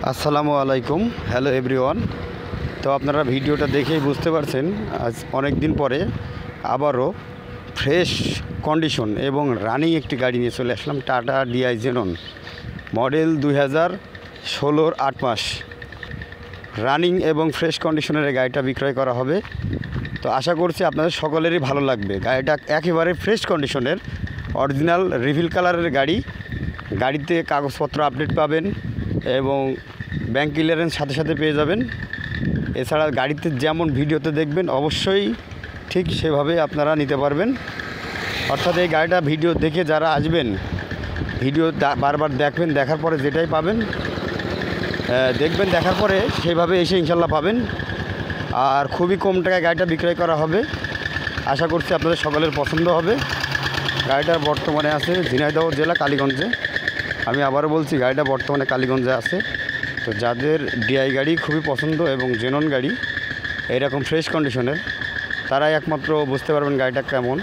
আসসালামু আলাইকুম, hello everyone. তো আপনারা ভিডিওটা দেখেই বুঝতে পারছেন আজ অনেক দিন পরে আবারও ফ্রেশ কন্ডিশন এবং রানিং একটি গাড়ি নিয়ে চলে আসলাম। টাটা ডিআই জেনন মডেল 2016-র 8 মাস রানিং এবং ফ্রেশ কন্ডিশনের গাড়িটা বিক্রয় করা হবে। তো আশা করছি আপনাদের সকলেরই ভালো লাগবে। গাড়িটা একেবারে ফ্রেশ কন্ডিশনের অরিজিনাল রিভিল কালারের গাড়ি। গাড়িতে কাগজপত্র আপডেট পাবেন এবং ব্যাংক ক্লিয়ারেন্স সাথে সাথে পেয়ে যাবেন। এছাড়া গাড়িতে যেমন ভিডিওতে দেখবেন অবশ্যই ঠিক সেভাবে আপনারা নিতে পারবেন। অর্থাৎ এই গাড়িটা ভিডিও দেখে যারা আসবেন, ভিডিও বারবার দেখবেন, দেখার পরে যেটাই পাবেন দেখবেন, দেখার পরে সেইভাবে এসে ইনশাল্লাহ পাবেন। আর খুবই কম টাকায় গাড়িটা বিক্রয় করা হবে। আশা করছি আপনাদের সকলের পছন্দ হবে। গাড়িটা বর্তমানে আছে ঝিনাইদহ জেলা কালীগঞ্জে। আমি আবারও বলছি, গাড়িটা বর্তমানে কালীগঞ্জে আছে। তো যাদের ডিআই গাড়ি খুবই পছন্দ এবং জেনন গাড়ি এইরকম ফ্রেশ কন্ডিশনের, তারাই একমাত্র বুঝতে পারবেন গাড়িটা কেমন।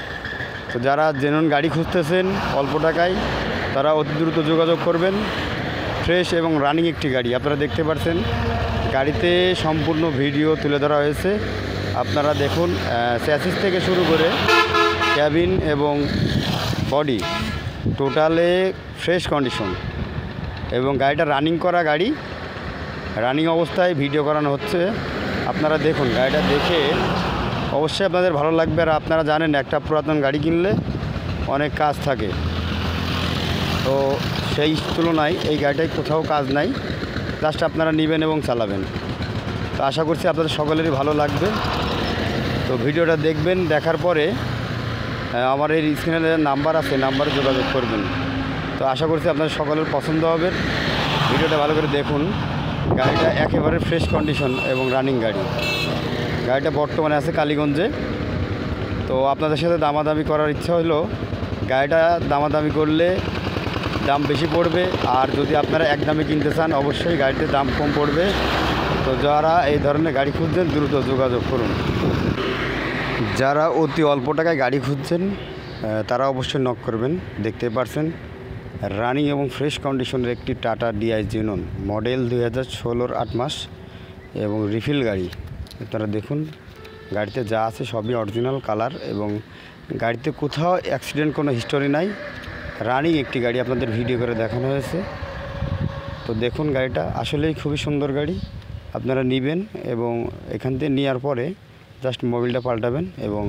তো যারা জেনন গাড়ি খুঁজতেছেন অল্প টাকায়, তারা অতি দ্রুত যোগাযোগ করবেন। ফ্রেশ এবং রানিং একটি গাড়ি আপনারা দেখতে পাচ্ছেন। গাড়িতে সম্পূর্ণ ভিডিও তুলে ধরা হয়েছে। আপনারা দেখুন, চ্যাসিস থেকে শুরু করে ক্যাবিন এবং বডি টোটালে ফ্রেশ কন্ডিশন এবং গাড়িটা রানিং করা গাড়ি, রানিং অবস্থায় ভিডিও করানো হচ্ছে। আপনারা দেখুন, গাড়িটা দেখে অবশ্যই আপনাদের ভালো লাগবে। আর আপনারা জানেন একটা পুরাতন গাড়ি কিনলে অনেক কাজ থাকে, তো সেই তুলনায় এই গাড়িটায় কোথাও কাজ নাই, জাস্ট আপনারা নেবেন এবং চালাবেন। তো আশা করছি আপনাদের সকলেরই ভালো লাগবে। তো ভিডিওটা দেখবেন, দেখার পরে আমার এই স্ক্রিনে নাম্বার আছে, নাম্বারে যোগাযোগ করবেন। তো আশা করছি আপনাদের সকলের পছন্দ হবে। ভিডিওটা ভালো করে দেখুন। গাড়িটা একেবারে ফ্রেশ কন্ডিশন এবং রানিং গাড়ি। গাড়িটা বর্তমানে আছে কালীগঞ্জে। তো আপনাদের সাথে দামাদামি করার ইচ্ছা হলো, গাড়িটা দামাদামি করলে দাম বেশি পড়বে, আর যদি আপনারা এক দামে কিনতে চান অবশ্যই গাড়িতে দাম কম পড়বে। তো যারা এই ধরনের গাড়ি খুঁজছেন দ্রুত যোগাযোগ করুন। যারা অতি অল্প টাকায় গাড়ি খুঁজছেন তারা অবশ্যই নক করবেন। দেখতে পাচ্ছেন রানিং এবং ফ্রেশ কন্ডিশনের একটি টাটা ডিআই জেনন মডেল 2016-র 8 মাস এবং রিফিল গাড়ি। আপনারা দেখুন, গাড়িতে যা আছে সবই অরিজিনাল কালার এবং গাড়িতে কোথাও অ্যাক্সিডেন্ট কোনো হিস্টোরি নাই। রানিং একটি গাড়ি আপনাদের ভিডিও করে দেখানো হয়েছে। তো দেখুন, গাড়িটা আসলেই খুবই সুন্দর গাড়ি। আপনারা নেবেন এবং এখান থেকে নেওয়ার পরে জাস্ট মোবিলটা পাল্টাবেন এবং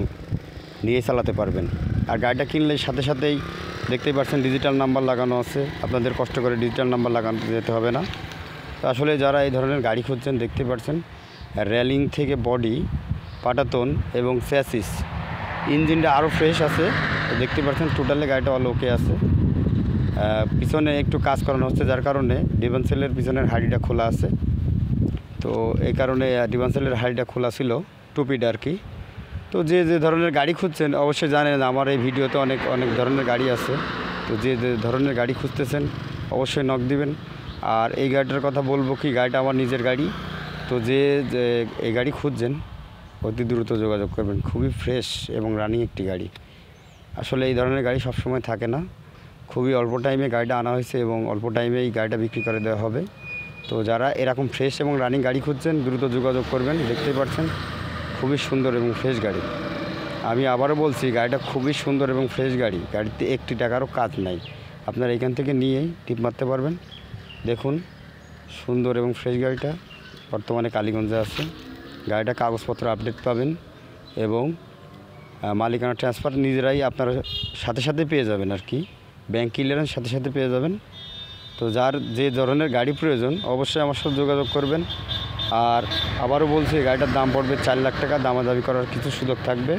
নিয়ে চালাতে পারবেন। আর গাড়িটা কিনলে সাথে সাথেই দেখতেই পাচ্ছেন ডিজিটাল নাম্বার লাগানো আছে। আপনাদের কষ্ট করে ডিজিটাল নাম্বার লাগানো যেতে হবে না। তো আসলে যারা এই ধরনের গাড়ি খুঁজছেন, দেখতে পাচ্ছেন রেলিং থেকে বডি, পাটাতন এবং চ্যাসিস, ইঞ্জিনটা আরও ফ্রেশ আছে। দেখতে পাচ্ছেন টোটালে গাড়িটা অল ওকে আছে। পিছনে একটু কাজ করানো হচ্ছে, যার কারণে ডিফেন্সেলের পিছনের হাড়িটা খোলা আছে। তো এই কারণে ডিফেন্সেলের হাড়িটা খোলা ছিল, টুপিটা আর কি। তো যে যে ধরনের গাড়ি খুঁজছেন অবশ্যই জানেন আমার এই ভিডিওতে অনেক অনেক ধরনের গাড়ি আছে। তো যে যে ধরনের গাড়ি খুঁজতেছেন অবশ্যই নক দিবেন। আর এই গাড়িটার কথা বলবো কি, গাড়িটা আমার নিজের গাড়ি। তো যে এই গাড়ি খুঁজছেন অতি দ্রুত যোগাযোগ করবেন। খুবই ফ্রেশ এবং রানিং একটি গাড়ি। আসলে এই ধরনের গাড়ি সবসময় থাকে না, খুবই অল্প টাইমে গাড়িটা আনা হয়েছে এবং অল্প টাইমে এই গাড়িটা বিক্রি করে দেওয়া হবে। তো যারা এরকম ফ্রেশ এবং রানিং গাড়ি খুঁজছেন দ্রুত যোগাযোগ করবেন। দেখতেই পাচ্ছেন খুবই সুন্দর এবং ফ্রেশ গাড়ি। আমি আবারও বলছি, গাড়িটা খুবই সুন্দর এবং ফ্রেশ গাড়ি। গাড়িতে একটি টাকারও কাজ নাই। আপনারা এখান থেকে নিয়েই টিপ মারতে পারবেন। দেখুন, সুন্দর এবং ফ্রেশ গাড়িটা বর্তমানে কালীগঞ্জে আছে। গাড়িটা কাগজপত্র আপডেট পাবেন এবং মালিকানা ট্রান্সফার নিজেরাই আপনারা সাথে সাথে পেয়ে যাবেন আর কি, ব্যাংক ক্লিয়ারেন্স সাথে সাথে পেয়ে যাবেন। তো যার যে ধরনের গাড়ি প্রয়োজন অবশ্যই আমার সাথে যোগাযোগ করবেন। আর আবারও বলছি, গাড়িটার দাম পড়বে 4 লাখ টাকা, দামাদামি করার কিছু সুযোগ থাকবে।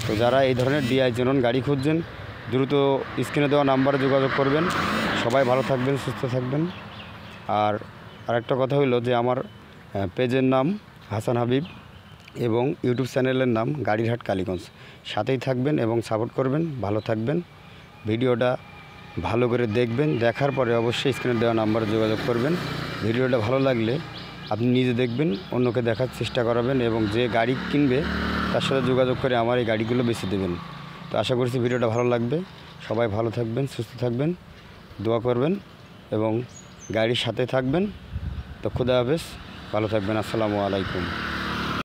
তো যারা এই ধরনের ডিআই জেনন গাড়ি খুঁজছেন দ্রুত স্ক্রিনে দেওয়া নাম্বারে যোগাযোগ করবেন। সবাই ভালো থাকবেন, সুস্থ থাকবেন। আর আরেকটা কথা হলো যে আমার পেজের নাম হাসান হাবিব এবং ইউটিউব চ্যানেলের নাম গাড়ির হাট কালীগঞ্জ। সাথেই থাকবেন এবং সাপোর্ট করবেন। ভালো থাকবেন। ভিডিওটা ভালো করে দেখবেন, দেখার পরে অবশ্যই স্ক্রিনে দেওয়া নাম্বারে যোগাযোগ করবেন। ভিডিওটা ভালো লাগলে আপনি নিজে দেখবেন, অন্যকে দেখার চেষ্টা করাবেন এবং যে গাড়ি কিনবে তার সাথে যোগাযোগ করে আমার এই গাড়িগুলো বেছে দেবেন। তো আশা করছি ভিডিওটা ভালো লাগবে। সবাই ভালো থাকবেন, সুস্থ থাকবেন, দোয়া করবেন এবং গাড়ির সাথে থাকবেন। তো খুদা হাফেজ, ভালো থাকবেন, আসসালামু আলাইকুম।